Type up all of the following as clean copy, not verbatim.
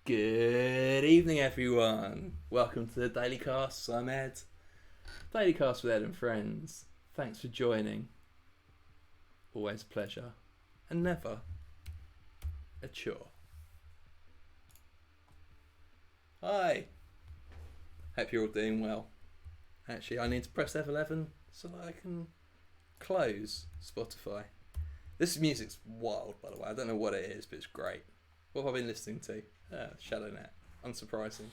Good evening, everyone. Welcome to the Daily Cast. I'm Ed. Daily Cast with Ed and friends. Thanks for joining. Always a pleasure, and never a chore. Hi. Hope you're all doing well. Actually, I need to press F11 so that I can close Spotify. This music's wild, by the way. I don't know what it is, but it's great. What have I been listening to? ShadowNet. Unsurprising.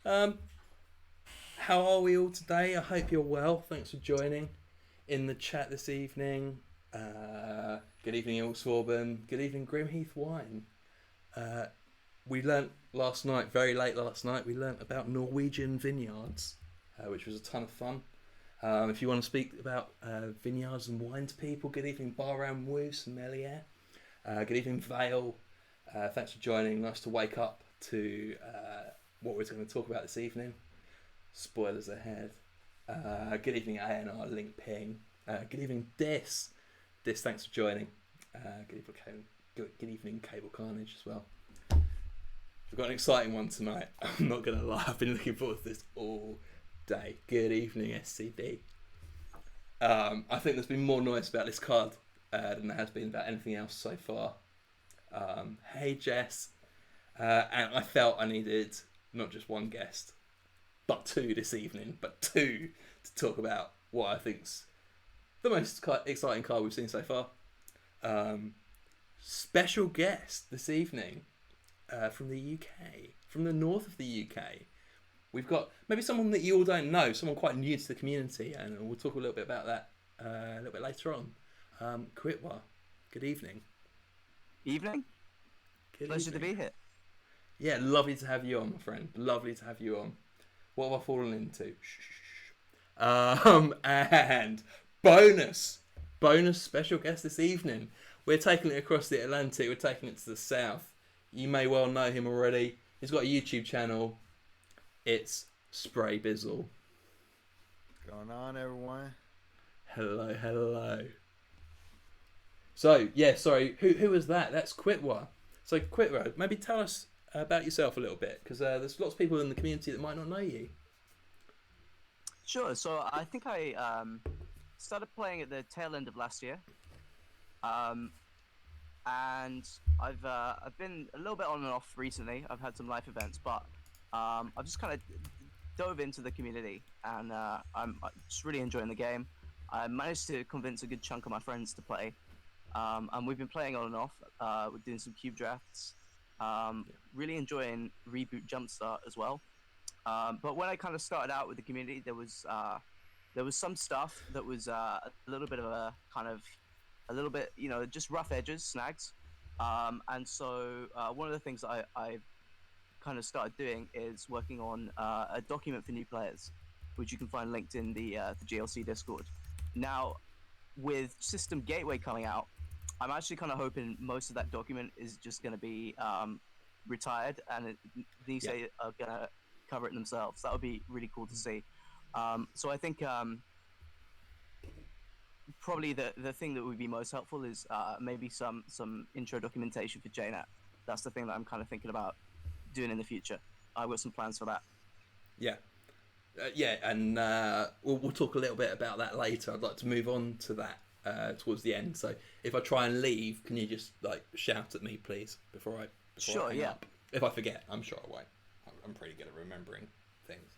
How are we all today? I hope you're well. Thanks for joining in the chat this evening. Good evening, Ilkswarben. Good evening, Grimheath Wine. We learnt last night, very late last night, we learnt about Norwegian vineyards, which was a ton of fun. If you want to speak about vineyards and wine to people, good evening, Baram Woos and Melier. Good evening, Vale. Thanks for joining. Nice to wake up to what we're going to talk about this evening. Spoilers ahead. Good evening, ANR, Link Ping. Good evening, Dis. Dis, thanks for joining. Good evening, Cable Carnage as well. We've got an exciting one tonight. I'm not going to lie, I've been looking forward to this all day. Good evening, SCB. I think there's been more noise about this card than there has been about anything else so far. Hey Jess, and I felt I needed not just one guest, but two this evening, to talk about what I think's the most exciting card we've seen so far. Special guest this evening from the UK, from the north of the UK. We've got maybe someone that you all don't know, someone quite new to the community, and we'll talk a little bit about that a little bit later on. Qwitwa, good evening. Evening. Good Pleasure evening. to be here. Yeah, lovely to have you on, my friend. Lovely to have you on. What have I fallen into? And bonus special guest this evening. We're taking it across the Atlantic. We're taking it to the south. You may well know him already. He's got a YouTube channel. It's Spraybizzle. Going on, everyone? Hello. So, yeah, sorry, who was that? That's Qwitwa. So, Qwitwa, maybe tell us about yourself a little bit, because there's lots of people in the community that might not know you. Sure. So I think I started playing at the tail end of last year, and I've been a little bit on and off recently. I've had some life events, but I've just kind of dove into the community, and I'm just really enjoying the game. I managed to convince a good chunk of my friends to play. And we've been playing on and off. We're doing some cube drafts. Really enjoying Reboot Jumpstart as well. But when I kind of started out with the community, there was some stuff that was a little bit of a little bit, just rough edges, snags. And so one of the things that I kind of started doing is working on a document for new players, which you can find linked in the GLC Discord. Now, with System Gateway coming out, I'm actually kind of hoping most of that document is just going to be retired, and these are going to cover it themselves. That would be really cool to see. So I think probably the thing that would be most helpful is maybe some intro documentation for JNet. That's the thing that I'm kind of thinking about doing in the future. I've got some plans for that. Yeah. And we'll talk a little bit about that later. I'd like to move on to that towards the end. So if I try and leave, can you just shout at me, please, before I hang up? If I forget, I'm sure I won't. I'm pretty good at remembering things.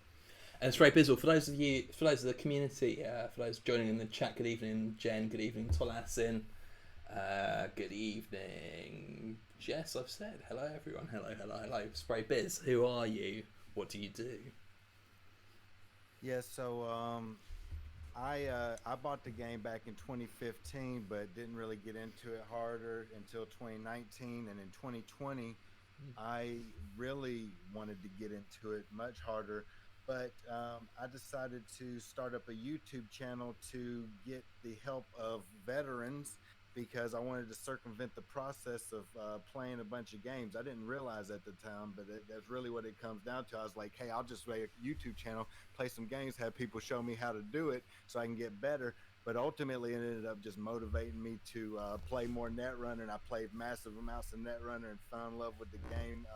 And Spraybizzle, for those of the community, for those joining in the chat, good evening, Jen. Good evening, Tolasin. Good evening, Jess. I've said hello, everyone. Hello. Spraybiz, who are you? What do you do? Yeah, so I bought the game back in 2015, but didn't really get into it harder until 2019, and in 2020, I really wanted to get into it much harder. But I decided to start up a YouTube channel to get the help of veterans, because I wanted to circumvent the process of playing a bunch of games. I didn't realize at the time, but that's really what it comes down to. I was like, hey, I'll just make a YouTube channel, play some games, have people show me how to do it so I can get better. but ultimately it ended up just motivating me to play more Netrunner. And I played massive amounts of Netrunner and fell in love with the game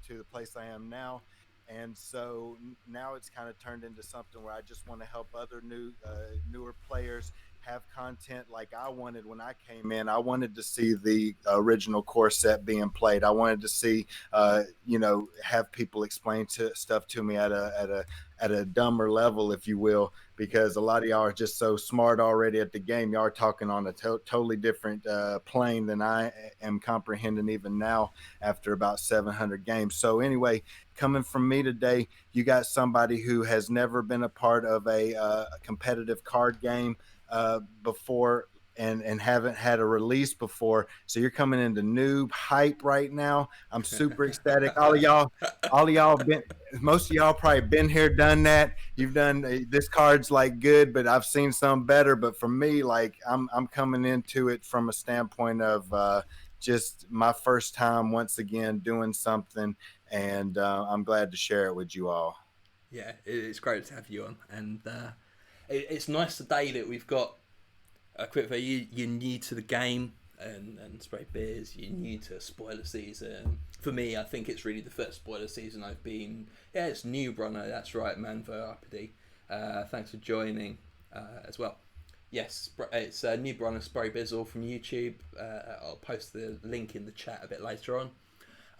to the place I am now. And so now it's kind of turned into something where I just want to help other newer players have content like I wanted when I came in. I wanted to see the original core set being played. I wanted to see, have people explain stuff to me at a dumber level, if you will, because a lot of y'all are just so smart already at the game. Y'all are talking on a totally different plane than I am comprehending even now after about 700 games. So anyway, coming from me today, you got somebody who has never been a part of a competitive card game before and haven't had a release before. So you're coming into noob hype right now. I'm super ecstatic. All of y'all been, most of y'all probably been here, done that. You've done this card's like good, but I've seen some better. But for me, like I'm coming into it from a standpoint of just my first time once again doing something, and I'm glad to share it with you all. Yeah, it's great to have you on, and it's nice today that we've got Qwitwa. You're new to the game, and Spraybizzle, you're new to spoiler season. For me, I think it's really the first spoiler season I've been. Yeah, it's new, Bruno. That's right, Manvo Uppity. Thanks for joining as well. Yes, it's new Bruno Spraybizzle from YouTube. I'll post the link in the chat a bit later on.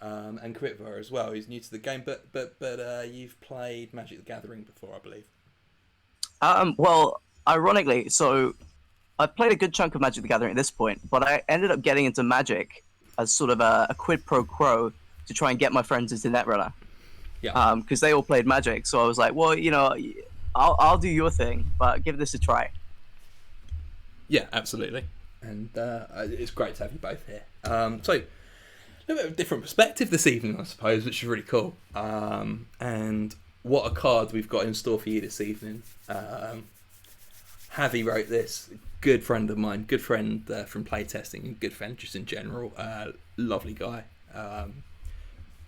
And Qwitwa as well. He's new to the game, but you've played Magic the Gathering before, I believe. Well, ironically, so I've played a good chunk of Magic the Gathering at this point, but I ended up getting into Magic as sort of a quid pro quo to try and get my friends into Netrunner. Yeah. Because they all played Magic, so I was like, well, I'll do your thing, but give this a try. Yeah, absolutely. And it's great to have you both here. So, a little bit of a different perspective this evening, I suppose, which is really cool. And what a card we've got in store for you this evening. Javi wrote this. Good friend of mine, good friend from playtesting, and good friend just in general. Lovely guy.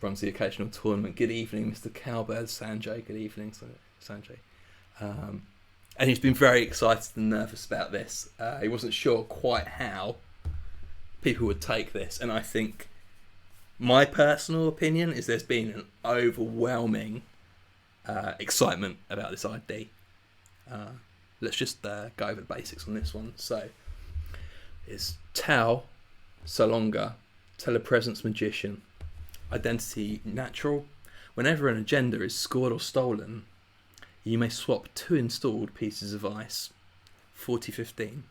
Runs the occasional tournament. Good evening, Mr. Cowbird Sanjay. Good evening, Sanjay. And he's been very excited and nervous about this. He wasn't sure quite how people would take this, and I think my personal opinion is there's been an overwhelming excitement about this ID. Let's just go over the basics on this one. So, it's Tau, Salonga, Telepresence Magician, Identity Natural. Whenever an agenda is scored or stolen, you may swap 2 installed pieces of ice. 40-15.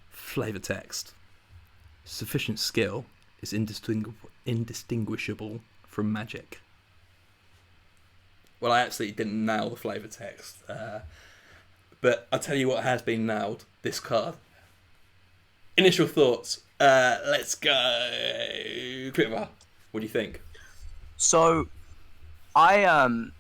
Flavor text. Sufficient skill is indistinguishable from magic. Well, I actually didn't nail the flavor text. But I'll tell you what has been nailed. This card. Initial thoughts. Let's go. Qwitwa, what do you think? So, I've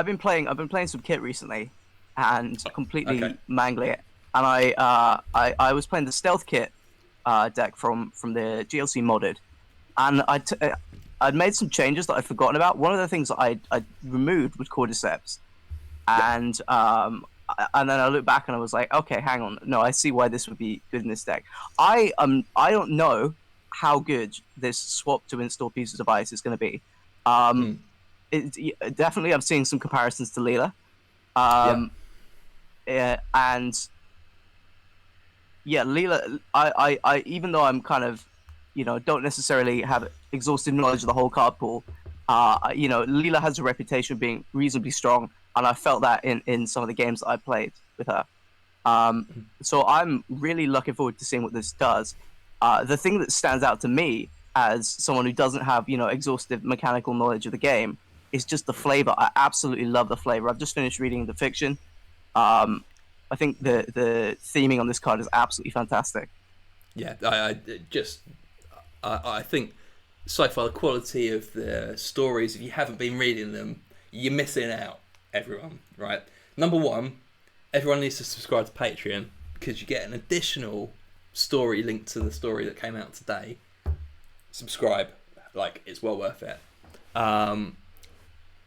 been playing some kit recently, and completely mangling it. And I was playing the stealth kit deck from the GLC modded, and I'd made some changes that I'd forgotten about. One of the things that I removed was cordyceps, and then I looked back and I was like, okay, hang on, no, I see why this would be good in this deck. I don't know how good this swap to install pieces of ice is going to be. Definitely, I'm seeing some comparisons to Leela, and yeah, Leela. I even though I'm kind of, don't necessarily have exhaustive knowledge of the whole card pool, Leela has a reputation of being reasonably strong, and I felt that in some of the games that I played with her. So I'm really looking forward to seeing what this does. The thing that stands out to me as someone who doesn't have, exhaustive mechanical knowledge of the game is just the flavor. I absolutely love the flavor. I've just finished reading the fiction. I think the theming on this card is absolutely fantastic. Yeah, I think so far the quality of the stories, if you haven't been reading them, you're missing out, everyone, right? Number one, everyone needs to subscribe to Patreon because you get an additional story linked to the story that came out today. Subscribe, it's well worth it.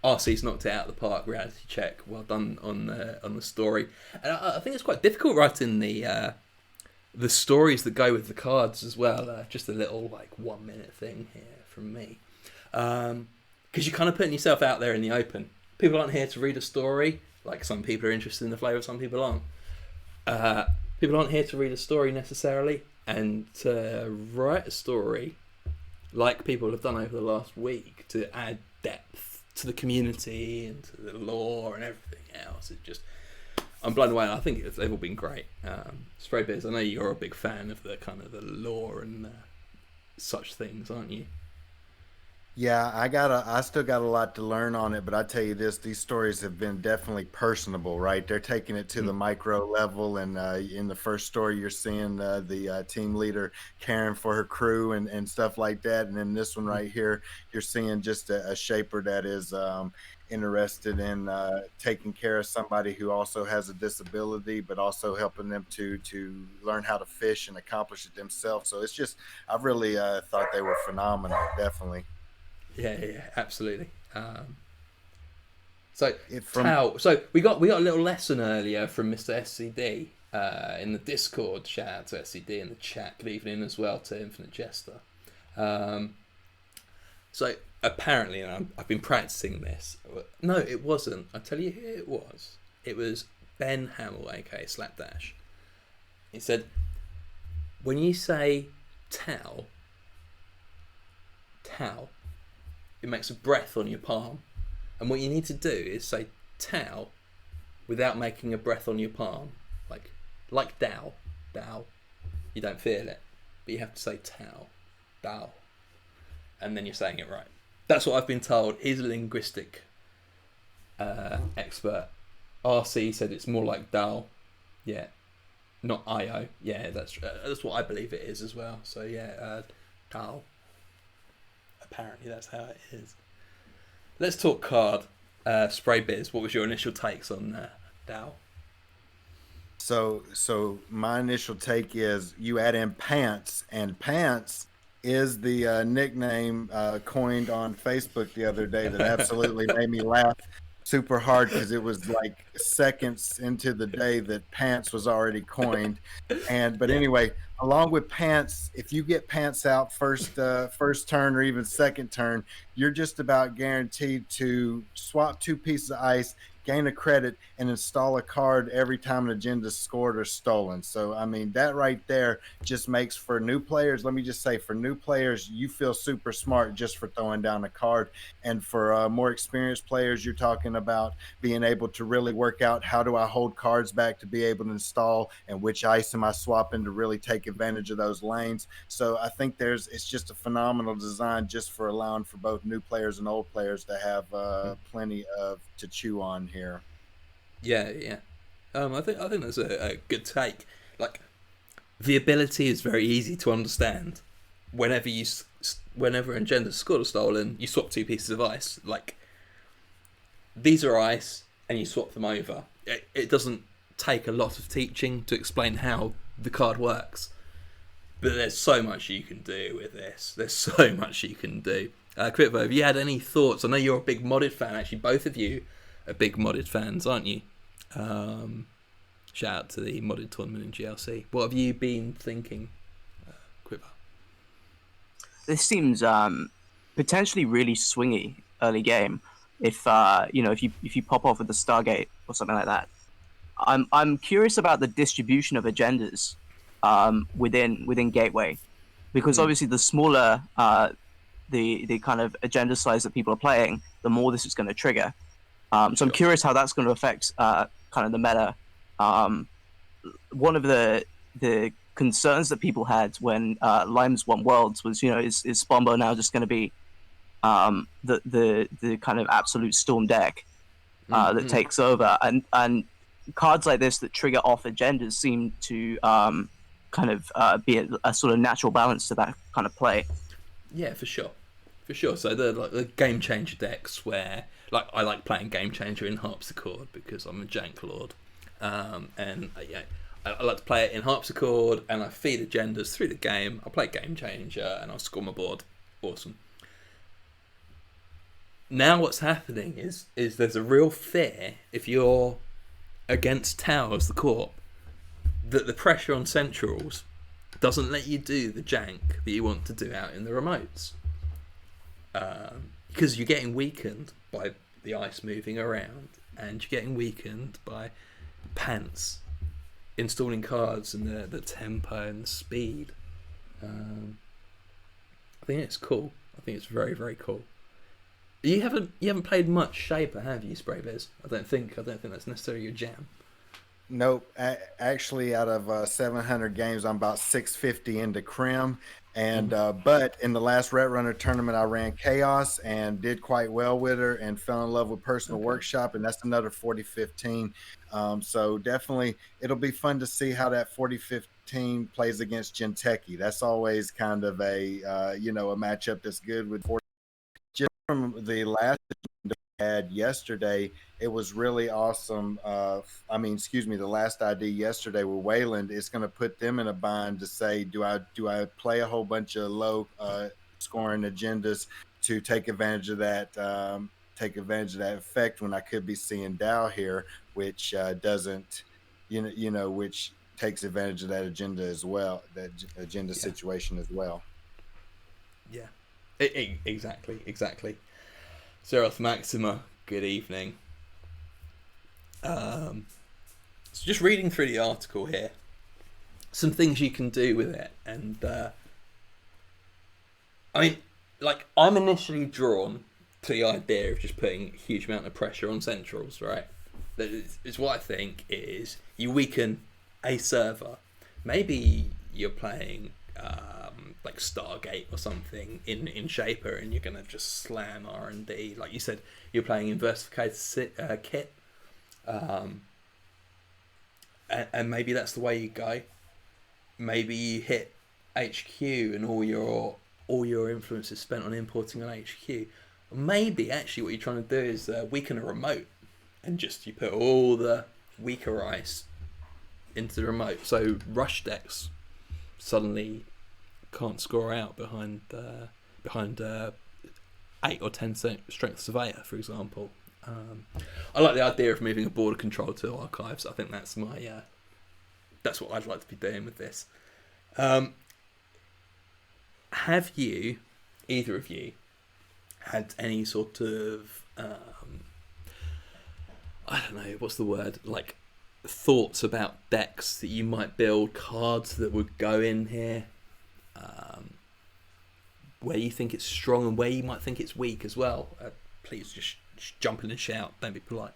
RC's knocked it out of the park. Reality check. Well done on the story. And I think it's quite difficult writing the stories that go with the cards as well. Just a little like 1 minute thing here from me, because you're kind of putting yourself out there in the open. People aren't here to read a story. Like, some people are interested in the flavour, some people aren't. People aren't here to read a story necessarily, and to write a story like people have done over the last week to add depth to the community and to the lore and everything else. I'm blown away. I think they've all been great. Spraybizzle, I know you're a big fan of the kind of the lore and such things, aren't you? Yeah, I still got a lot to learn on it, but I tell you this, these stories have been definitely personable, right? They're taking it to the micro level, and in the first story, you're seeing the team leader caring for her crew and stuff like that, and then this one right here, you're seeing just a shaper that is interested in taking care of somebody who also has a disability, but also helping them to learn how to fish and accomplish it themselves. So it's just, I really thought they were phenomenal, definitely. Yeah, absolutely. So we got a little lesson earlier from Mr. SCD in the Discord. Shout out to SCD in the chat. Good evening as well to Infinite Jester. So apparently, and I've been practicing this. No, it wasn't. I tell you who it was. It was Ben Hamill, aka Slapdash. He said, when you say towel, it makes a breath on your palm, and what you need to do is say towel without making a breath on your palm, like dow. You don't feel it, but you have to say dow, and then you're saying it right. That's what I've been told. He's a linguistic expert. RC said it's more like dow, yeah, not io. Yeah, that's what I believe it is as well. So yeah, dow. Apparently that's how it is. Let's talk card. Spraybiz, what was your initial takes on Dow? So my initial take is you add in pants, and pants is the nickname coined on Facebook the other day that absolutely made me laugh super hard, because it was like seconds into the day that pants was already coined. But anyway, along with pants, if you get pants out first turn or even second turn, you're just about guaranteed to swap 2 pieces of ice, gain a credit, and install a card every time an agenda is scored or stolen. So, I mean, that right there just makes, for new players, let me just say, for new players, you feel super smart just for throwing down a card. And for more experienced players, you're talking about being able to really work out, how do I hold cards back to be able to install, and which ice am I swapping to really take advantage of those lanes. So I think it's just a phenomenal design just for allowing for both new players and old players to have plenty to chew on here. Yeah. I think that's a good take. Like, the ability is very easy to understand. Whenever agenda scored or stolen, you swap 2 pieces of ice. Like, these are ice, and you swap them over. It doesn't take a lot of teaching to explain how the card works. But there's so much you can do with this. There's so much you can do. Qwitwa, have you had any thoughts? I know you're a big modded fan. Actually, both of you are big modded fans, aren't you? Shout out to the modded tournament in GLC. What have you been thinking, Qwitwa? This seems potentially really swingy early game. If you pop off with the Stargate or something like that. I'm curious about the distribution of agendas within Gateway, because obviously the smaller the kind of agenda size that people are playing, the more this is going to trigger. So I'm curious how that's going to affect kind of the meta. One of the concerns that people had when Limes won Worlds was, is Spombo now just going to be the kind of absolute storm deck that takes over, and cards like this that trigger off agendas seem to kind of be a sort of natural balance to that kind of play. Yeah, for sure. So the game changer decks where, like, I like playing game changer in Harpsichord because I'm a jank lord, and I like to play it in Harpsichord, and I feed agendas through the game. I play game changer and I'll score my board. Awesome. now what's happening is there's a real fear if you're against Tau as the corp that the pressure on centrals doesn't let you do the jank that you want to do out in the remotes, because you're getting weakened by the ice moving around, and you're getting weakened by pants installing cards and the tempo and the speed. I think it's cool. I think it's very, very cool. You haven't played much Shaper, have you, Spraybiz? I don't think that's necessarily your jam. Nope. Actually, out of 700 games, I'm about 650 into Crim. And but in the last Ret Runner tournament, I ran Chaos and did quite well with her and fell in love with Personal Workshop, and that's another 40-15. So definitely, it'll be fun to see how that 40-15 plays against Jinteki. That's always kind of a a matchup that's good with 40. Just from the last had yesterday, it was really awesome. The last ID yesterday with Wayland is going to put them in a bind to say, do I play a whole bunch of low scoring agendas to take advantage of that effect when I could be seeing Dow here, which doesn't, which takes advantage of that agenda as well, that agenda situation as well. Yeah, exactly. Zeroth Maxima, good evening. So just reading through the article here, some things you can do with it, and I'm initially drawn to the idea of just putting a huge amount of pressure on centrals, right? It's what I think is you weaken a server. Maybe you're playing like Stargate or something in Shaper, and you're gonna just slam R&D. Like you said, you're playing Inversificated kit, and maybe that's the way you go. Maybe you hit HQ and all your influence is spent on importing on HQ. Maybe actually what you're trying to do is weaken a remote, and just you put all the weaker ice into the remote, so rush decks suddenly can't score out behind 8 or 10 strength surveyor, for example. I like the idea of moving a border control to archives. I think that's that's what I'd like to be doing with this. Have you, either of you, had any sort of I don't know, what's the word, like thoughts about decks that you might build, cards that would go in here, where you think it's strong and where you might think it's weak as well? Please just jump in and shout, don't be polite.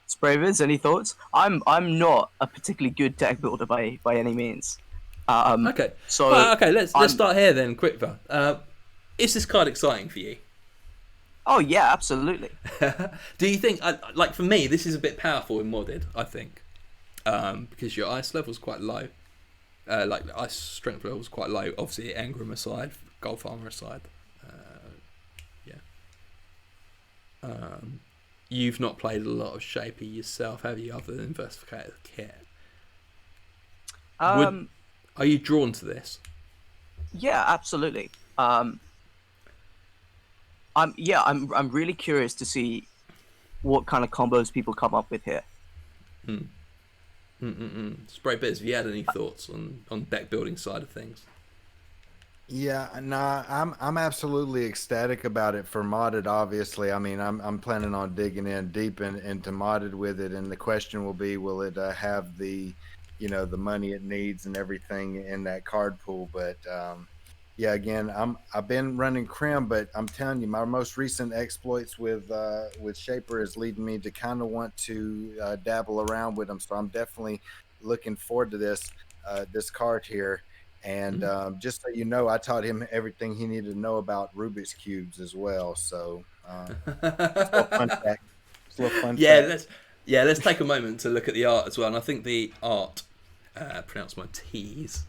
Spraybizzle, any thoughts? I'm not a particularly good deck builder by any means. Okay. So let's start here then, Qwitwa. Is this card exciting for you? Oh yeah, absolutely. Do you think, like for me, this is a bit powerful in modded, I think, because your ice level is quite low, like the ice strength level is quite low. Obviously, Engram aside, Golf Armor aside, you've not played a lot of Shaper yourself, have you, other than Versificated Kit? Are you drawn to this? Yeah, absolutely. I'm really curious to see what kind of combos people come up with here. Spraybiz, have you had any thoughts on deck building side of things? Yeah, nah, I'm absolutely ecstatic about it for modded. Obviously, I mean, I'm planning on digging in deep into modded with it, and the question will be, will it have the, the money it needs and everything in that card pool? But yeah, again, I've been running Crim, but I'm telling you, my most recent exploits with Shaper is leading me to kind of want to dabble around with them. So I'm definitely looking forward to this card here. And just so you know, I taught him everything he needed to know about Rubik's cubes as well. So it's a little fun fact. Let's take a moment to look at the art as well. And I think the art, pronounce my T's,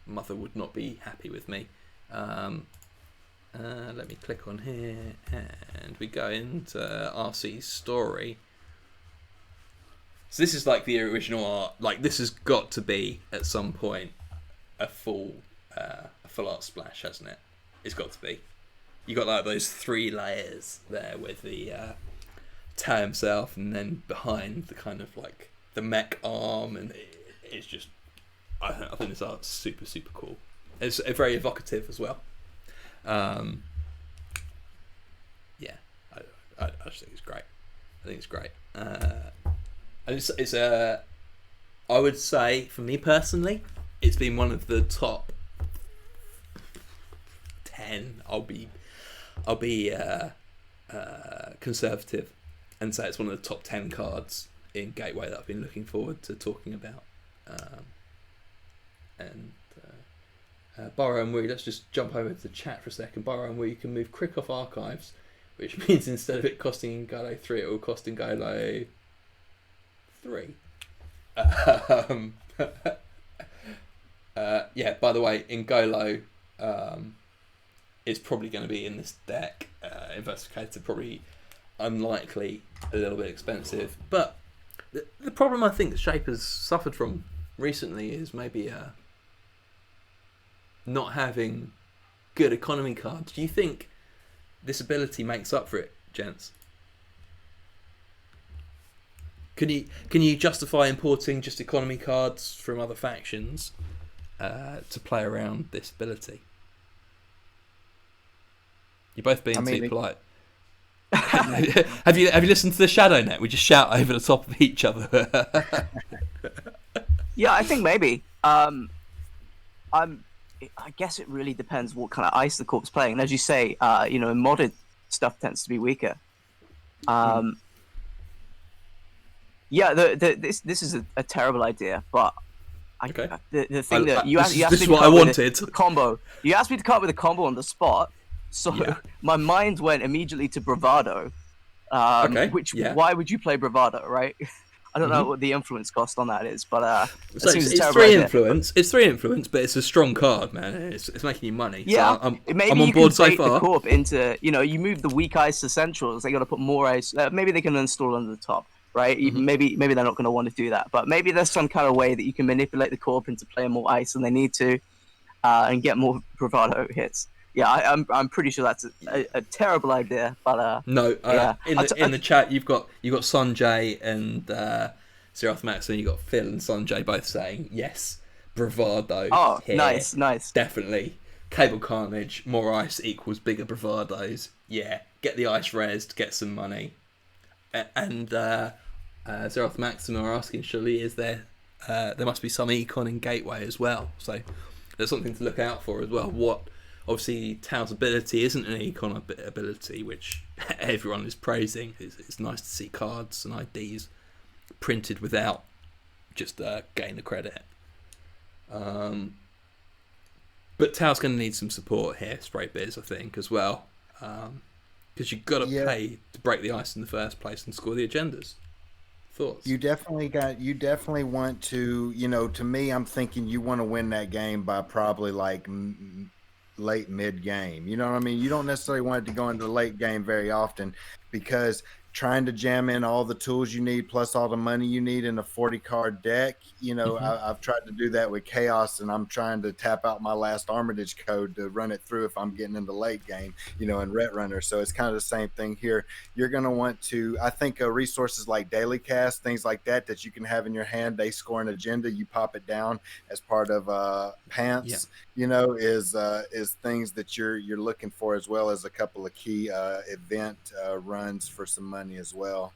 mother would not be happy with me. Let me click on here and we go into RC's story. So this is like the original art. Like this has got to be at some point a full a full art splash, hasn't it? It's got to be. You got like those 3 layers there with the Tao himself, and then behind the kind of like the mech arm, and it's just. I think this art's super cool. It's very evocative as well. Yeah, I just think it's great. I think it's great. It's I would say, for me personally, it's been one of the top 10. I'll be conservative and say it's one of the top 10 cards in Gateway that I've been looking forward to talking about. Borrow and Woo, let's just jump over to the chat for a second. Borrow and Woo, you can move Crick off archives, which means instead of it costing Galo 3, it will cost in Galo 3. Yeah, by the way, in Golo, it's probably going to be in this deck. Investigator, probably unlikely, a little bit expensive. But the problem I think that Shape has suffered from recently is maybe not having good economy cards. Do you think this ability makes up for it, gents? Can you justify importing just economy cards from other factions to play around this ability? You're both being too polite. Have you listened to the Shadow Net? We just shout over the top of each other. Yeah, I think maybe. I guess it really depends what kind of ice the corp's playing. And as you say, modded stuff tends to be weaker. Yeah, this is a terrible idea, but Okay. The thing that you asked me this is to what I come up with wanted. a combo. You asked me to come up with a combo on the spot, so Yeah. my mind went immediately to Bravado. Okay, Which yeah. why would you play Bravado, right? I don't know Mhm. what the influence cost on that is, but So it seems a it's terrible 3 idea. influence. It's 3 influence, but it's a strong card, man. It's making you money. Yeah, so maybe I'm on you board can so bait the far. corp into, you move the weak ice to centrals. They got to put more ice. Maybe they can install under the top, right? Mhm. Maybe they're not going to want to do that, but maybe there's some kind of way that you can manipulate the corp into playing more ice than they need to, and get more bravado hits. Yeah, I'm pretty sure that's a terrible idea, but No, yeah. in the chat you've got Sanjay and Sirath Max, and you got Phil and Sanjay both saying yes, bravado. Oh, here. nice. Definitely. Cable Carnage, more ice equals bigger bravados. Yeah, get the ice rezzed, get some money. And Zeroth Maxima are asking, surely is there must be some econ in Gateway as well. So there's something to look out for as well. What obviously Tao's ability isn't an econ ability, which everyone is praising. It's nice to see cards and IDs printed without just getting the credit. But Tao's going to need some support here, Spraybizzle, I think, as well. Because you've got to pay to break the ice in the first place and score the agendas. Thoughts? You definitely want to, to me, I'm thinking you want to win that game by probably like late mid game. You know what I mean? You don't necessarily want it to go into the late game very often, because trying to jam in all the tools you need plus all the money you need in a 40 card deck, I've tried to do that with Chaos, and I'm trying to tap out my last Armitage code to run it through if I'm getting into late game, in Ret Runner. So it's kind of the same thing here. You're going to want to, I think resources like Daily Cast, things like that you can have in your hand, they score an agenda, you pop it down as part of Pants, is things that you're looking for, as well as a couple of key event runs for some money as well.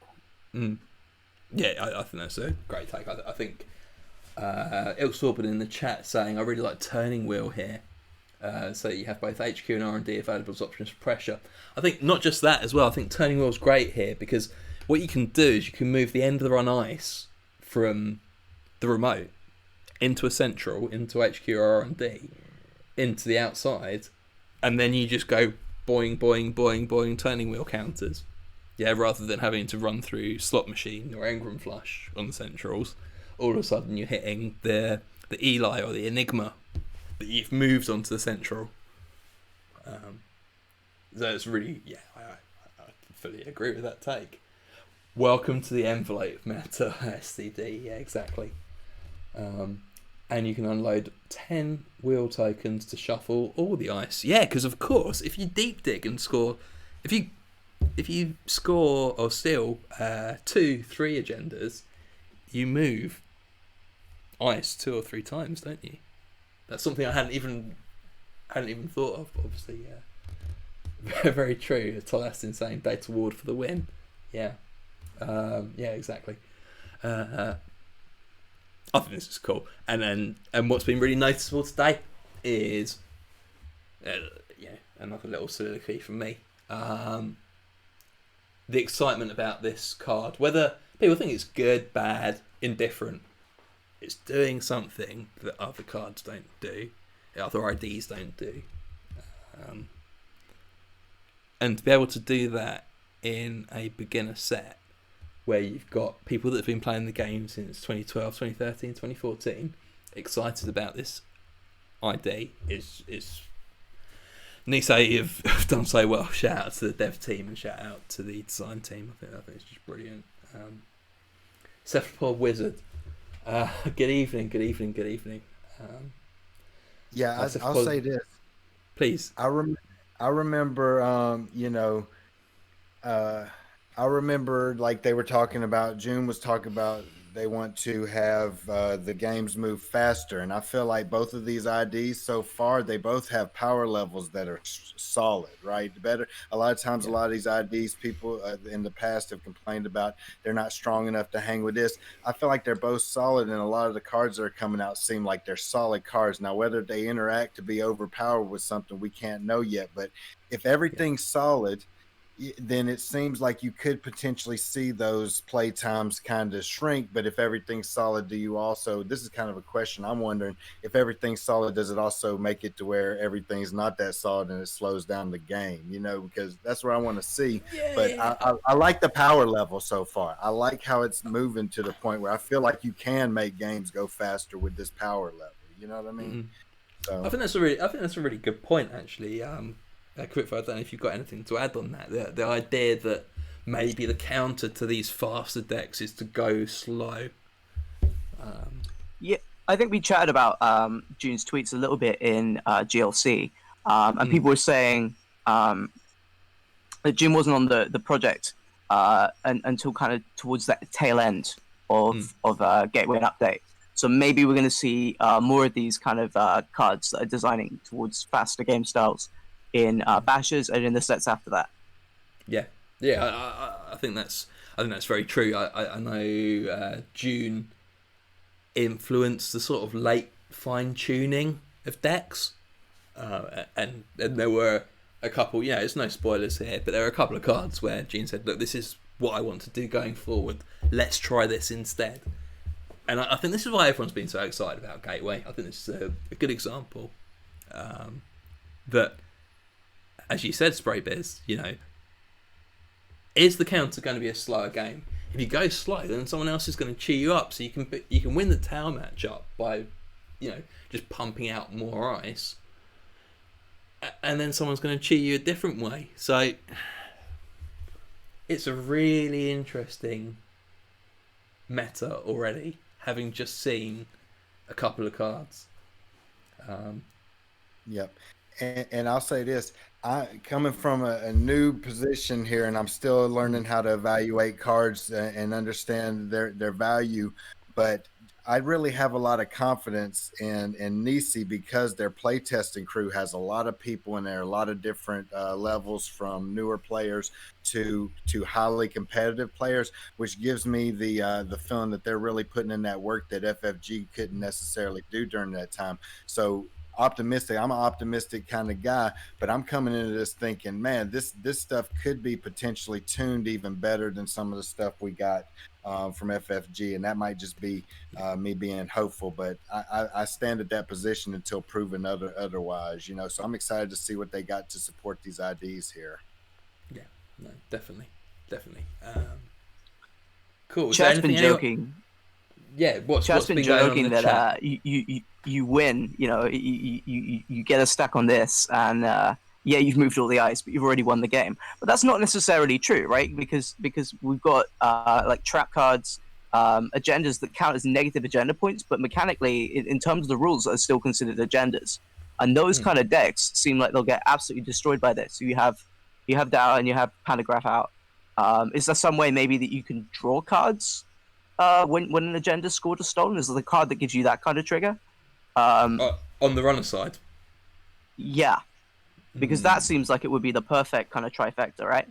Yeah, I think that's a great take. I think Ilsorban in the chat saying, I really like Turning Wheel here. So you have both HQ and R&D available as options for pressure. I think not just that as well. I think Turning Wheel's great here, because what you can do is you can move the end of the run ice from the remote into a central, into HQ or R&D, into the outside, and then you just go boing, boing, boing, boing, Turning Wheel counters. Yeah, rather than having to run through Slot Machine or Engram Flush on the centrals, all of a sudden you're hitting the Eli or the Enigma that you've moved onto the central. So it's really, I fully agree with that take. Welcome to the envelope meta, SCD. Yeah, exactly. and you can unload 10 wheel tokens to shuffle all the ice. Yeah, because of course, if you deep dig and score, if you score or steal 2-3 agendas, you move ice 2 or 3 times, don't you? That's something I hadn't even thought of. Obviously, yeah, very true. Tolas insane data ward for the win. Yeah, yeah, exactly. I think this is cool. And what's been really noticeable today is, another little soliloquy from me. The excitement about this card, whether people think it's good, bad, indifferent, it's doing something that other cards don't do, other IDs don't do. And to be able to do that in a beginner set where you've got people that have been playing the game since 2012, 2013, 2014, excited about this ID is Nisei have done so well. Shout out to the dev team and shout out to the design team. I think it's just brilliant. Cephalopod Wizard. Good evening. Yeah, I'll say this. Please. I remember, I remember like they were talking about, June was talking about they want to have the games move faster. And I feel like both of these IDs so far, they both have power levels that are solid, right? A lot of times, a lot of these IDs, people in the past have complained about they're not strong enough to hang with this. I feel like they're both solid, and a lot of the cards that are coming out seem like they're solid cards. Now, whether they interact to be overpowered with something, we can't know yet. But if everything's solid, then it seems like you could potentially see those play times kind of shrink. But if everything's solid, do you also, this is kind of a question I'm wondering, if everything's solid, does it also make it to where everything's not that solid and it slows down the game, because that's what I want to see. But I like the power level so far. I like how it's moving to the point where I feel like you can make games go faster with this power level. You know what I mean? So I think that's a really good point, actually. Qwitwa, I don't know if you've got anything to add on that. The idea that maybe the counter to these faster decks is to go slow. Yeah, I think we chatted about June's tweets a little bit in GLC, and people were saying that June wasn't on the project until kind of towards that tail end of Gateway and Update. So maybe we're going to see more of these kind of cards that are designing towards faster game styles in bashes and in the sets after that. I think that's very true. I know June influenced the sort of late fine tuning of decks, and there were a couple. It's no spoilers here, but there were a couple of cards where June said, "Look, this is what I want to do going forward. Let's try this instead." And I think this is why everyone's been so excited about Gateway. I think this is a good example that, as you said, Spraybiz, is the counter going to be a slower game? If you go slow, then someone else is going to cheer you up. So you can win the tower matchup by, just pumping out more ice, and then someone's going to cheer you a different way. So it's a really interesting meta already, having just seen a couple of cards. Yep. And I'll say this, I coming from a new position here, and I'm still learning how to evaluate cards and understand their value, but I really have a lot of confidence in Nisi because their playtesting crew has a lot of people in there, a lot of different levels, from newer players to highly competitive players, which gives me the feeling that they're really putting in that work that FFG couldn't necessarily do during that time. So optimistic. I'm an optimistic kind of guy, but I'm coming into this thinking, man, this stuff could be potentially tuned even better than some of the stuff we got from FFG, and that might just be me being hopeful, but I stand at that position until proven otherwise, so I'm excited to see what they got to support these IDs here. Yeah, no, definitely. Cool. Chat's been joking. Yeah, what's been joking that you win, you get a stack on this, and you've moved all the ice, but you've already won the game. But that's not necessarily true, right? Because we've got like trap cards agendas that count as negative agenda points, but mechanically, in terms of the rules, are still considered agendas. And those kind of decks seem like they'll get absolutely destroyed by this. So you have Dow and you have Pantograph out. Is there some way maybe that you can draw cards when an agenda scored or stolen? Is there the card that gives you that kind of trigger? On the runner side. Yeah, because that seems like it would be the perfect kind of trifecta, right?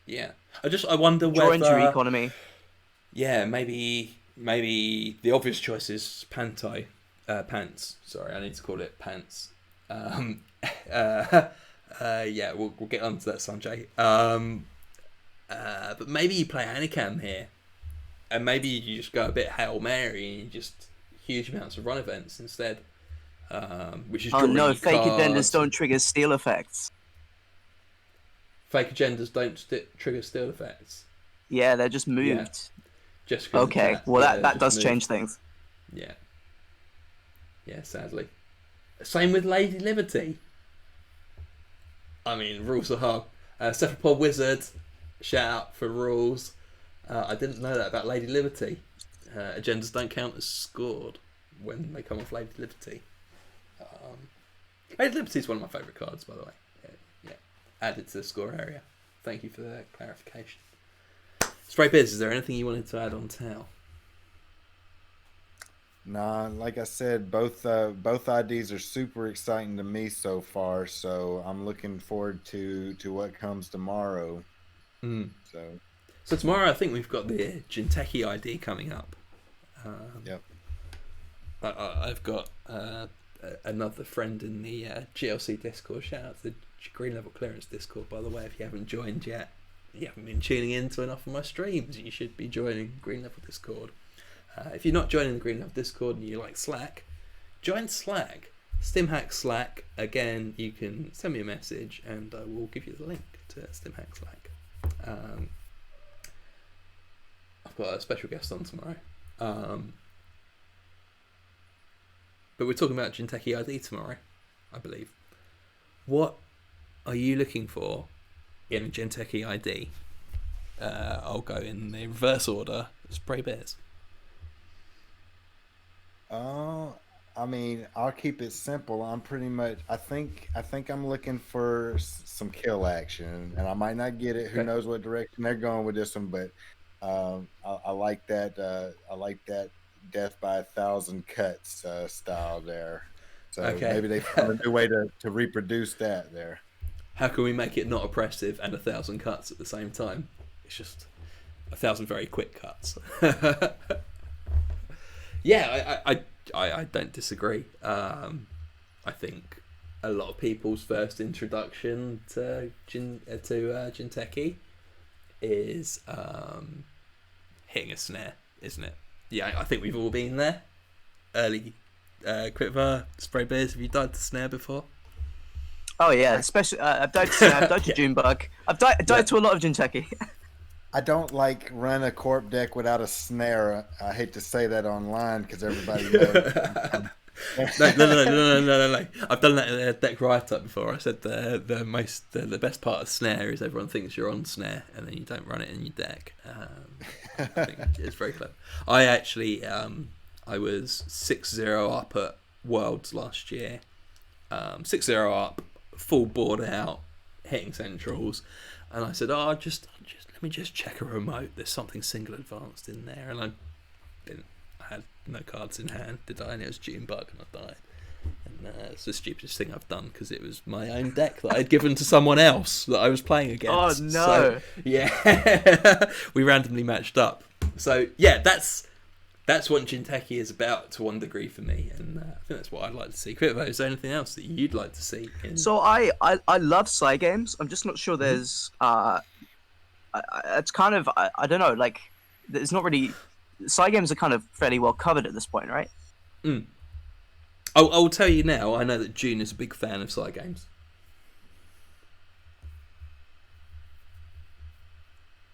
Yeah, I wonder Draw whether injury economy. Yeah, maybe the obvious choice is pants. Sorry, I need to call it pants. Yeah, we'll get onto that, Sanjay. But maybe you play Anikam here, and maybe you just go a bit Hail Mary and you just huge amounts of run events instead. Which is fake agendas don't trigger steal effects. Fake agendas don't trigger steal effects. Yeah, they're just moved. Yeah. Just okay, well that does change things. Yeah. Yeah, sadly. Same with Lady Liberty. I mean, rules are hard. Cephalopod Wizard, shout out for rules. I didn't know that about Lady Liberty. Agendas don't count as scored when they come off Lady Liberty. Lady Liberty is one of my favourite cards, by the way. Yeah. Added to the score area. Thank you for the clarification. Spraybizzle, is there anything you wanted to add on Tau? Nah, like I said, both IDs are super exciting to me so far. So I'm looking forward to what comes tomorrow. So tomorrow, I think we've got the Jinteki ID coming up. Yep. I've got another friend in the GLC Discord. Shout out to the Green Level Clearance Discord, by the way. If you haven't joined yet, you haven't been tuning into enough of my streams, you should be joining Green Level Discord. If you're not joining the Green Level Discord and you like Slack, join Slack. StimHack Slack. Again, you can send me a message and I will give you the link to StimHack Slack. I've got a special guest on tomorrow. But we're talking about Jinteki ID tomorrow, I believe. What are you looking for in a Jinteki ID? I'll go in the reverse order. Spraybizzle. I mean, I'll keep it simple. I'm pretty much. I think I'm looking for some kill action, and I might not get it. Who knows what direction they're going with this one? But I like that. I like that death by 1,000 cuts style there. So maybe they found a new way to reproduce that there. How can we make it not oppressive and 1,000 cuts at the same time? It's just 1,000 very quick cuts. Yeah, I don't disagree. I think a lot of people's first introduction to Jinteki is hitting a snare, isn't it? Yeah, I think we've all been there. Early Qwitwa, Spraybizzle, have you died to snare before? Oh yeah, especially I've died to snare, I've died to Junebug. I've died to a lot of Jinteki. I don't like run a corp deck without a snare. I hate to say that online because everybody knows. No. I've done that in a deck write-up before. I said the best part of snare is everyone thinks you're on snare and then you don't run it in your deck. I think it's very clever. I actually I was 6-0 up at Worlds last year. 6-0 up, full board out, hitting centrals, and I said, let me just check a remote. There's something single advanced in there, and I didn't. I had no cards in hand, did I? And it was Junebug, and I died. And it's the stupidest thing I've done because it was my own deck that I'd given to someone else that I was playing against. Oh no! So, yeah, we randomly matched up. So yeah, that's what Jinteki is about to one degree for me, and I think that's what I'd like to see. Qwitwa, is there anything else that you'd like to see? So I love Psy games. I'm just not sure there's it's kind of I don't know, like there's not really Psy games are kind of fairly well covered at this point, right? I'll tell you now. I know that June is a big fan of Psy games.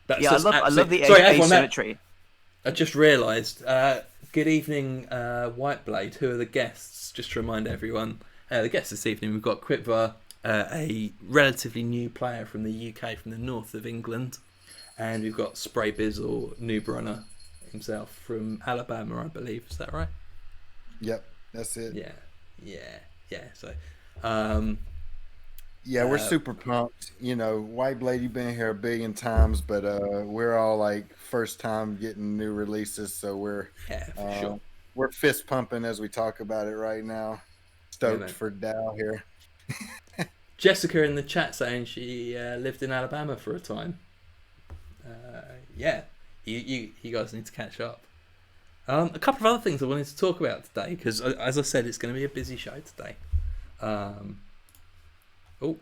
I love the asymmetry. I just realised. Good evening, Whiteblade. Who are the guests? Just to remind everyone, the guests this evening, we've got Qwitwa, a relatively new player from the UK, from the north of England, and we've got Spraybizzle, noob runner, himself from Alabama, I believe. Is that right? Yep, that's it. Yeah. So, yeah, we're super pumped. You know, White Blade, you've been here a billion times, but we're all like first time getting new releases, so for sure. we're fist pumping as we talk about it right now. Yeah, Stoked man. for Dow here. Jessica in the chat saying she lived in Alabama for a time. Yeah, you guys need to catch up. A couple of other things I wanted to talk about today, because as I said, it's going to be a busy show today. Oh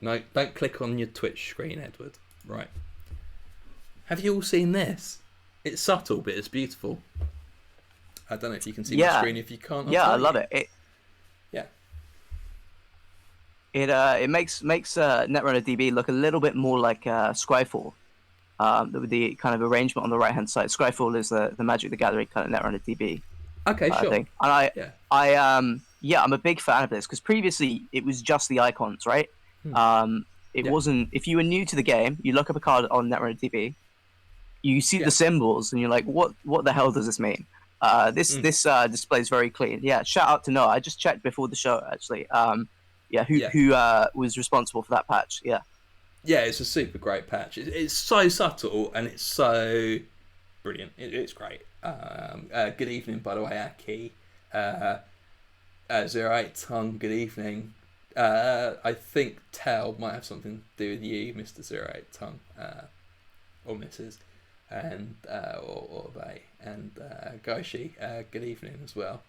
no! Don't click on your Twitch screen, Edward. Right. Have you all seen this? It's subtle, but it's beautiful. I don't know if you can see my screen. If you can't, I love it. Yeah. It makes Netrunner DB look a little bit more like Scryfall. With the kind of arrangement on the right hand side. Scryfall is the Magic the Gathering kind of Netrunner DB. Okay, sure. Thing. And I'm a big fan of this because previously it was just the icons, right? It wasn't. If you were new to the game, you look up a card on Netrunner DB, you see the symbols, and you're like, "What the hell does this mean?" This display is very clean. Yeah, shout out to Noah. I just checked before the show actually. Who was responsible for that patch? Yeah, it's a super great patch. It's so subtle and it's so brilliant. It's great. Good evening, by the way, Aki. 08 Tongue, good evening. I think Tel might have something to do with you, Mr. 08 Tongue, or Mrs. and or they, and Goshi, good evening as well.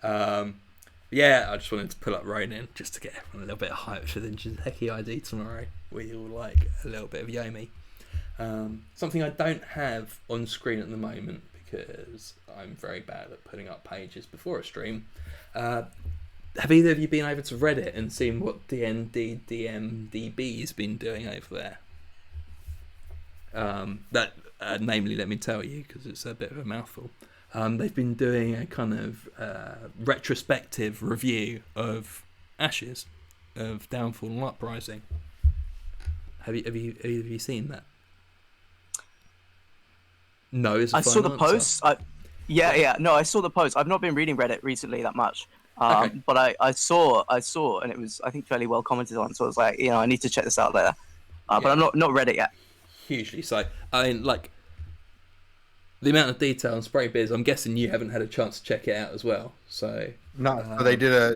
I just wanted to pull up Ronin just to get everyone a little bit of hype for the Jizeki ID tomorrow. We all like a little bit of Yomi. Something I don't have on screen at the moment because I'm very bad at putting up pages before a stream. Have either of you been over to Reddit and seen what DMDB's been doing over there? Namely, let me tell you, because it's a bit of a mouthful. They've been doing a kind of retrospective review of Ashes, of Downfall and Uprising. Have you seen that? No, is a I fine saw the answer. post. No, I saw the post. I've not been reading Reddit recently that much. Okay. But I saw, and it was, I think, fairly well commented on. So I was like, I need to check this out later. But I'm not read it yet. Hugely so. I mean, like, the amount of detail on Spraybizzle, I'm guessing you haven't had a chance to check it out as well. So no, so they did a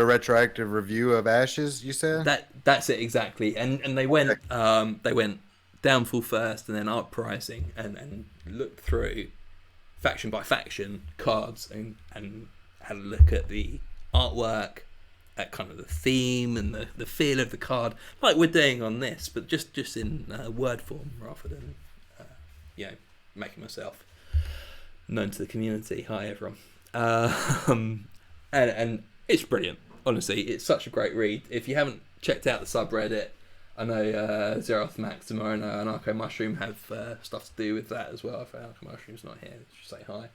retroactive review of Ashes. You said that's it exactly, and they went Downfall first, and then Uprising, and looked through faction by faction cards, and had a look at the artwork, at kind of the theme and the feel of the card, like we're doing on this, but just in word form rather than making myself known to the community. Hi everyone. And it's brilliant. Honestly, it's such a great read. If you haven't checked out the subreddit, I know Zeroth Max, tomorrow, and Arco Mushroom have stuff to do with that as well. If Arco Mushroom's not here, just say hi.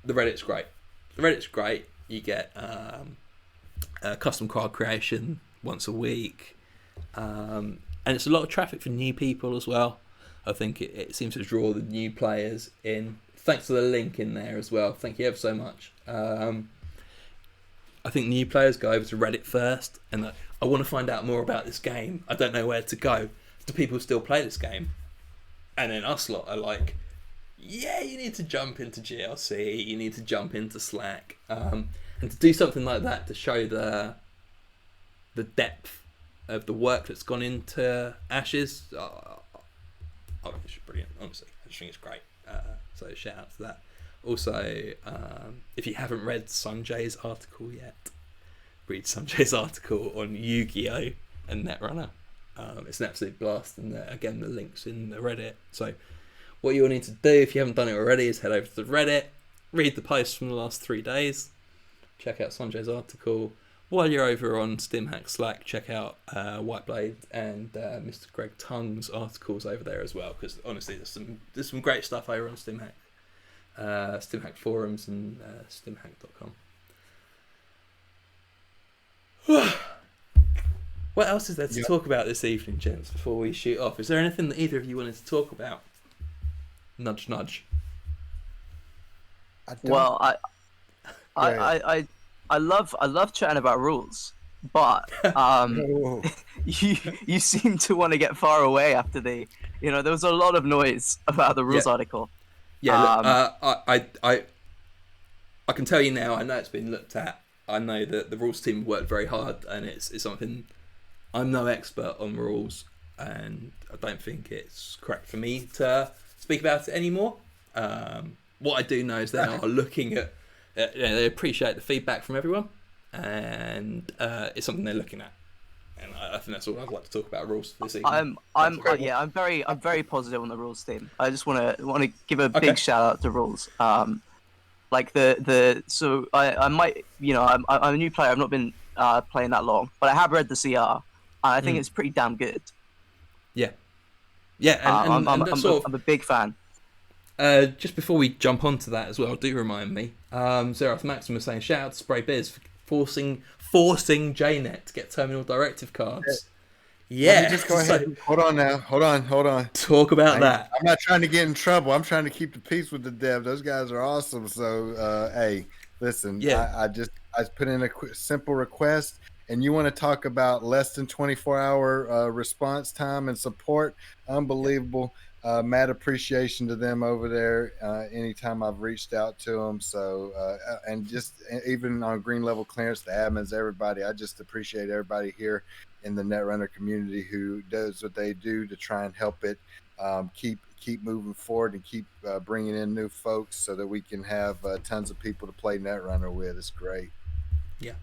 The Reddit's great. You get custom card creation once a week, and it's a lot of traffic for new people as well. I think it seems to draw the new players in. Thanks to the link in there as well. Thank you ever so much. I think new players go over to Reddit first, and I want to find out more about this game. I don't know where to go. Do people still play this game? And then us lot are like, yeah, you need to jump into GLC, you need to jump into Slack, and to do something like that to show the depth of the work that's gone into Ashes. It's brilliant, honestly. I just think it's great. So shout out to that. Also, if you haven't read Sanjay's article yet, read Sanjay's article on Yu-Gi-Oh! And Netrunner. It's an absolute blast, and again, the link's in the Reddit. So what you'll need to do, if you haven't done it already, is head over to the Reddit, read the posts from the last 3 days, check out Sanjay's article. While you're over on StimHack Slack, check out Whiteblade and Mr. Greg Tung's articles over there as well, because honestly, there's some great stuff over on StimHack. StimHack forums and stimhack.com. What else is there to talk about this evening, gents, before we shoot off? Is there anything that either of you wanted to talk about? Nudge, nudge. Well, I love chatting about rules, but Whoa. you seem to want to get far away after there was a lot of noise about the rules article. Yeah, look, I can tell you now. I know it's been looked at. I know that the rules team worked very hard, and it's something. I'm no expert on rules, and I don't think it's correct for me to speak about it anymore. What I do know is they are looking at. They appreciate the feedback from everyone, and it's something they're looking at. And I think that's all I'd like to talk about rules this evening. I'm very positive on the rules team. I just want to give a big shout out to rules. Like so I might I'm a new player. I've not been playing that long, but I have read the CR, and I think it's pretty damn good. Yeah, and I'm a big fan. Just before we jump onto that as well, do remind me, Xerath Maximus saying shout out to Spraybizzle for forcing JNet to get terminal directive cards. Yeah. Let me just go ahead. Hold on now. Hold on. Talk about that. I'm not trying to get in trouble. I'm trying to keep the peace with the dev. Those guys are awesome. So, hey, listen. Yeah. I put in a simple request, and you want to talk about less than 24-hour response time and support? Unbelievable. Mad appreciation to them over there. Anytime I've reached out to them. So, and just even on green level clearance, the admins, everybody, I just appreciate everybody here in the Netrunner community who does what they do to try and help it keep moving forward and keep bringing in new folks so that we can have tons of people to play Netrunner with. It's great. Yeah.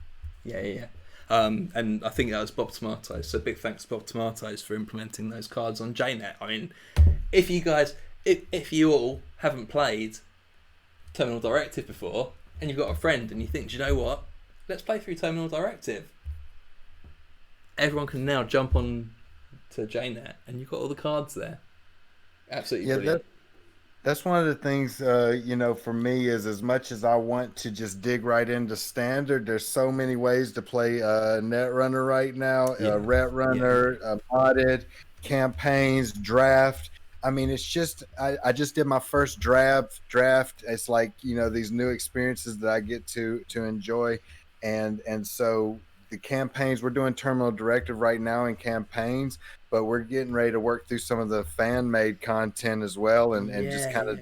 And I think that was Bob Tomatoes. So big thanks to Bob Tomatoes for implementing those cards on JNet. I mean, if you guys, if you all haven't played Terminal Directive before, and you've got a friend and you think, do you know what? Let's play through Terminal Directive. Everyone can now jump on to JNet, and you've got all the cards there. Absolutely brilliant. That's one of the things, for me is as much as I want to just dig right into standard, there's so many ways to play Netrunner right now, Ret Runner, modded, campaigns, draft. I mean, it's just, I just did my first draft. It's like, these new experiences that I get to enjoy. And so the campaigns, we're doing Terminal Directive right now in campaigns, but we're getting ready to work through some of the fan-made content as well, and just kind of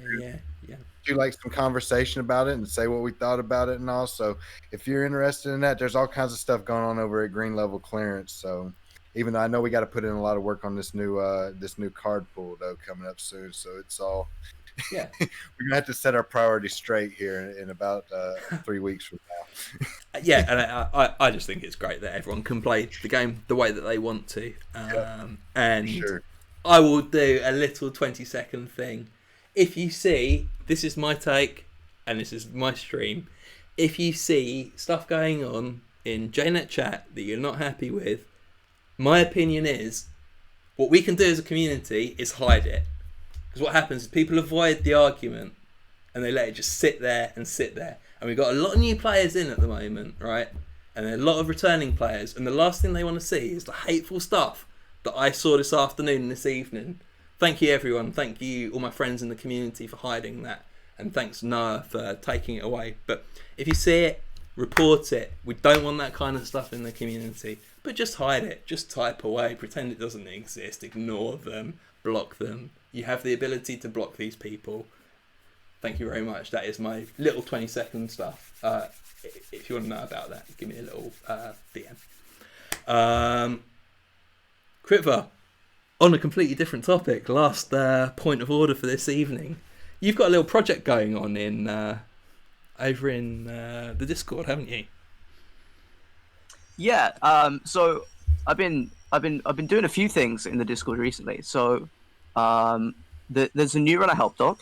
do like some conversation about it and say what we thought about it and all. So if you're interested in that, there's all kinds of stuff going on over at Green Level Clearance. So even though I know we got to put in a lot of work on this new card pool though coming up soon, so it's all we're gonna have to set our priorities straight here in about 3 weeks from now. And I just think it's great that everyone can play the game the way that they want to. And sure. I will do a little 20-second thing. If you see, this is my take, and this is my stream. If you see stuff going on in JNet chat that you're not happy with, my opinion is, what we can do as a community is hide it. Because what happens is people avoid the argument, and they let it just sit there. And we've got a lot of new players in at the moment, right? And a lot of returning players. And the last thing they want to see is the hateful stuff that I saw this afternoon and this evening. Thank you, everyone. Thank you, all my friends in the community, for hiding that. And thanks, Noah, for taking it away. But if you see it, report it. We don't want that kind of stuff in the community. But just hide it. Just type away. Pretend it doesn't exist. Ignore them. Block them. You have the ability to block these people. Thank you very much. That is my little 20-second stuff. If you want to know about that, give me a little DM. Qwitwa, on a completely different topic, last point of order for this evening. You've got a little project going on in over in the Discord, haven't you? Yeah. So I've been doing a few things in the Discord recently. So there's a new runner help doc,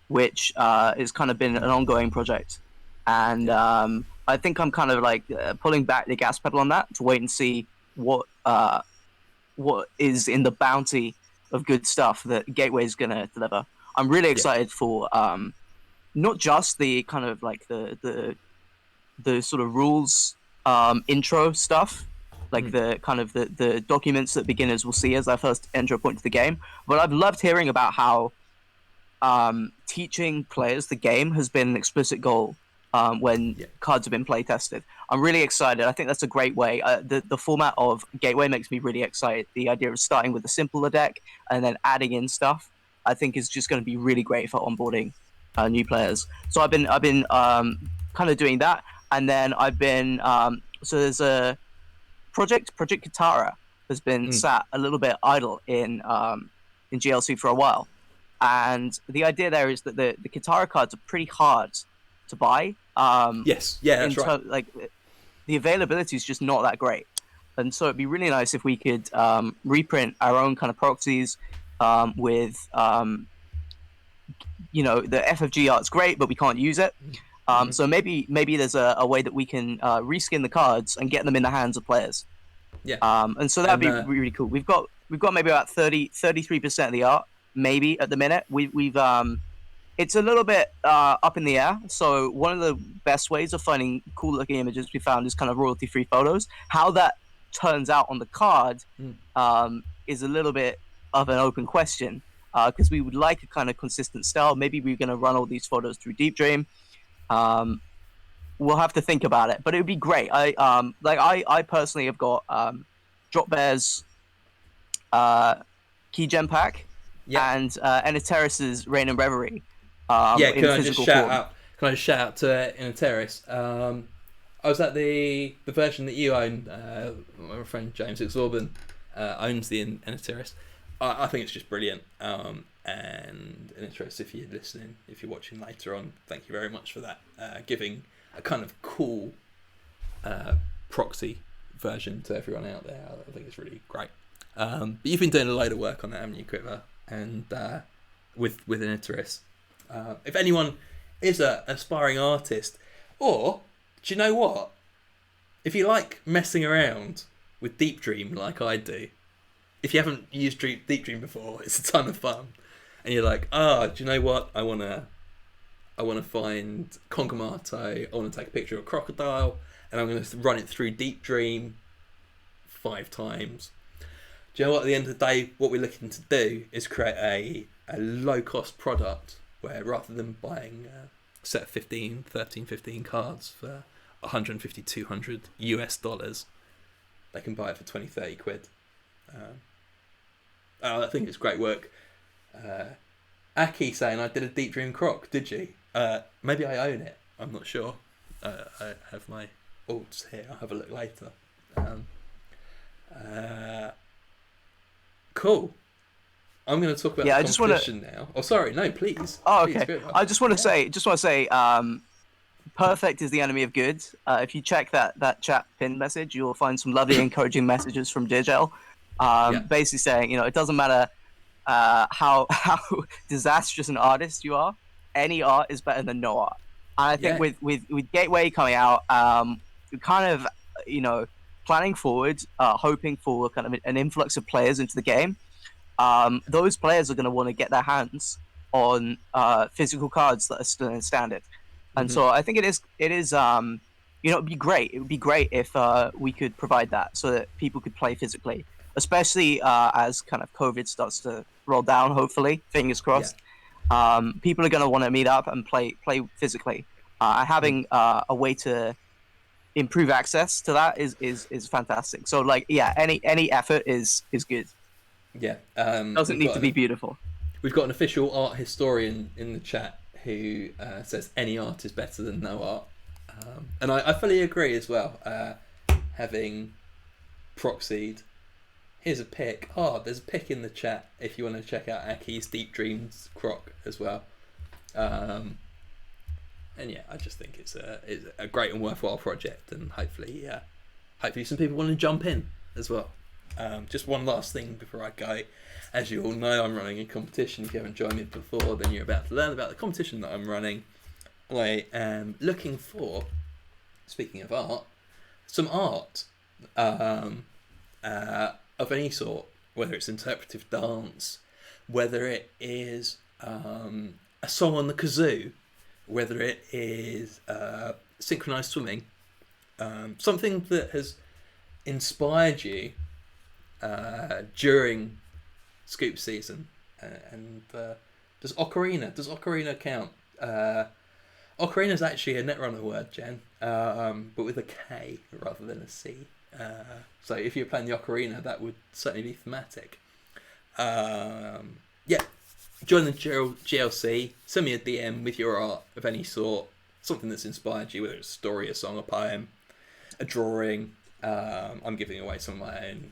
which has kind of been an ongoing project, and I think I'm kind of like pulling back the gas pedal on that to wait and see what is in the bounty of good stuff that Gateway is going to deliver. I'm really excited for not just the kind of like the sort of rules intro stuff, like the kind of the documents that beginners will see as their first entry point to the game, but I've loved hearing about how teaching players the game has been an explicit goal when cards have been play tested. I'm really excited. I think that's a great way. The format of Gateway makes me really excited. The idea of starting with a simpler deck and then adding in stuff, I think, is just going to be really great for onboarding new players. So I've been kind of doing that, and then I've been so there's a Project Katara has been sat a little bit idle in GLC for a while, and the idea there is that the Katara cards are pretty hard to buy. Yes, yeah, that's right. Like the availability is just not that great, and so it'd be really nice if we could reprint our own kind of proxies with the FFG art's great, but we can't use it. So maybe there's a way that we can reskin the cards and get them in the hands of players. Yeah. And so that'd be really cool. We've got maybe about 33% of the art, maybe at the minute. We've it's a little bit up in the air. So one of the best ways of finding cool looking images we found is kind of royalty free photos. How that turns out on the card is a little bit of an open question, because we would like a kind of consistent style. Maybe we're going to run all these photos through Deep Dream. We'll have to think about it, but it would be great. I personally have got Drop Bear's Key Gem Pack and Eniteris's Rain and Reverie. Can I just shout out to Eniteris? I was at the version that you own. My friend James Exorban owns the Eniteris. I think it's just brilliant. And Eniteris, if you're listening, if you're watching later on, thank you very much for that. Giving a kind of cool proxy version to everyone out there. I think it's really great. But you've been doing a load of work on that, haven't you, Qwitwa? And with Eniteris. If anyone is an aspiring artist, or do you know what? If you like messing around with Deep Dream like I do, if you haven't used Deep Dream before, it's a ton of fun. And you're like, do you know what? I wanna find Concamato. I want to take a picture of a crocodile, and I'm going to run it through Deep Dream 5 times. Do you know what? At the end of the day, what we're looking to do is create a low cost product where rather than buying a set of 13, 15 cards for 150, 200 US dollars, they can buy it for 20, 30 quid. I think it's great work. Aki saying, I did a Deep Dream croc, did you? Maybe I own it. I'm not sure. I have my alts here. I'll have a look later. Cool. I'm going to talk about the competition now. Oh, sorry. No, please. Oh, please, okay. I just want to say, perfect is the enemy of good. If you check that chat pin message, you'll find some lovely, encouraging messages from Digel, basically saying, it doesn't matter how disastrous an artist you are, any art is better than no art. And I think with Gateway coming out, we're kind of planning forward, hoping for kind of an influx of players into the game. Those players are going to want to get their hands on physical cards that are still in standard, and so I think it is it'd be great. It would be great if we could provide that so that people could play physically, especially as kind of COVID starts to roll down. Hopefully, fingers crossed. People are going to want to meet up and play physically. Having a way to improve access to that is fantastic. So any effort is good. Yeah. Doesn't need to be beautiful. We've got an official art historian in the chat who says any art is better than no art. And I fully agree as well. Having proxied. Here's a pic. There's a pic in the chat if you want to check out Aki's Deep Dreams croc as well. And I just think it's a great and worthwhile project, and hopefully some people want to jump in as well. Just one last thing before I go. As you all know, I'm running a competition. If you haven't joined me before, then you're about to learn about the competition that I'm running. I am looking for, speaking of art, some art of any sort, whether it's interpretive dance, whether it is a song on the kazoo, whether it is synchronized swimming, something that has inspired you during scoop season, and Does Ocarina count? Ocarina is actually a Netrunner word, Jen, but with a K rather than a C. So if you're playing the Ocarina, that would certainly be thematic. Yeah, join the GLC. Send me a DM with your art of any sort, something that's inspired you, whether it's a story, a song, a poem, a drawing. I'm giving away some of my own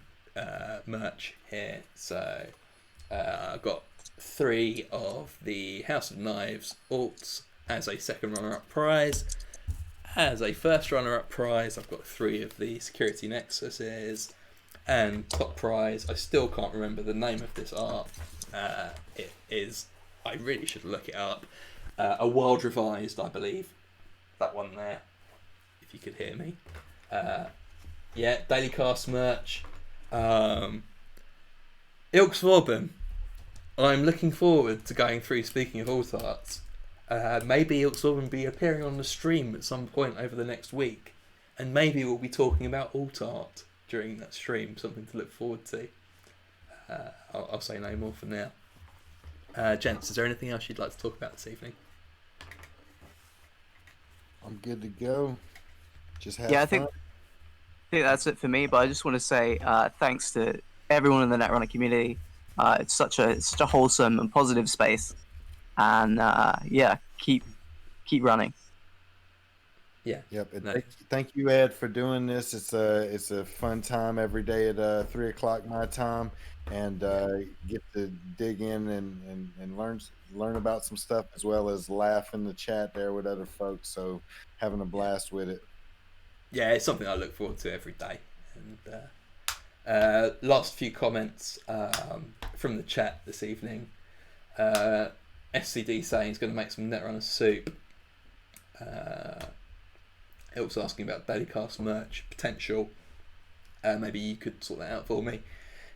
merch here, so I've got 3 of the House of Knives alts as a second runner-up prize. As a first runner-up prize, I've got 3 of the Security Nexuses, and top prize, I still can't remember the name of this art. It is, I really should look it up, a World Revised, I believe, that one there, if you could hear me. Yeah, Daily Cast merch. Ilksvorben. I'm looking forward to going through, speaking of alt arts. Maybe Ilksvorben will be appearing on the stream at some point over the next week. And maybe we'll be talking about alt art during that stream, something to look forward to. I'll say no more for now. Gents, is there anything else you'd like to talk about this evening? I'm good to go. Just have Yeah, I fun. think that's it for me. But I just want to say thanks to everyone in the Netrunner community. It's such a wholesome and positive space, and yeah, keep running. Yeah. Yep. And No. thank you, Ed, for doing this. It's a fun time every day at 3:00 my time, and get to dig in and learn about some stuff, as well as laugh in the chat there with other folks. So having a blast with it. Yeah, it's something I look forward to every day. And last few comments from the chat this evening. SCD saying he's going to make some Netrunner soup. Ilk's asking about Daily Cast merch potential. Maybe you could sort that out for me.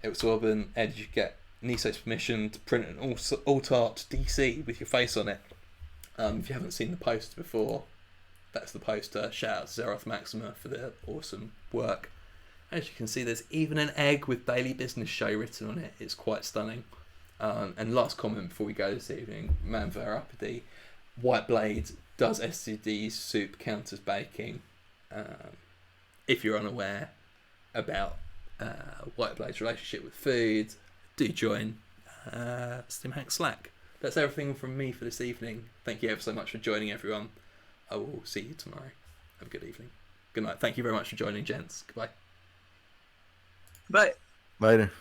Ilk's Orban, Ed, you get Niso's permission to print an alt art DC with your face on it. If you haven't seen the post before, that's the poster. Shout out to Zeroth Maxima for their awesome work. As you can see, there's even an egg with Daily Business Show written on it. It's quite stunning. And last comment before we go this evening, Manver Uppity, White Blade, does SCD's soup count as baking? If you're unaware about White Blade's relationship with food, do join Stimhack Slack. That's everything from me for this evening. Thank you ever so much for joining, everyone. I will see you tomorrow. Have a good evening. Good night. Thank you very much for joining, gents. Goodbye. Bye. Later.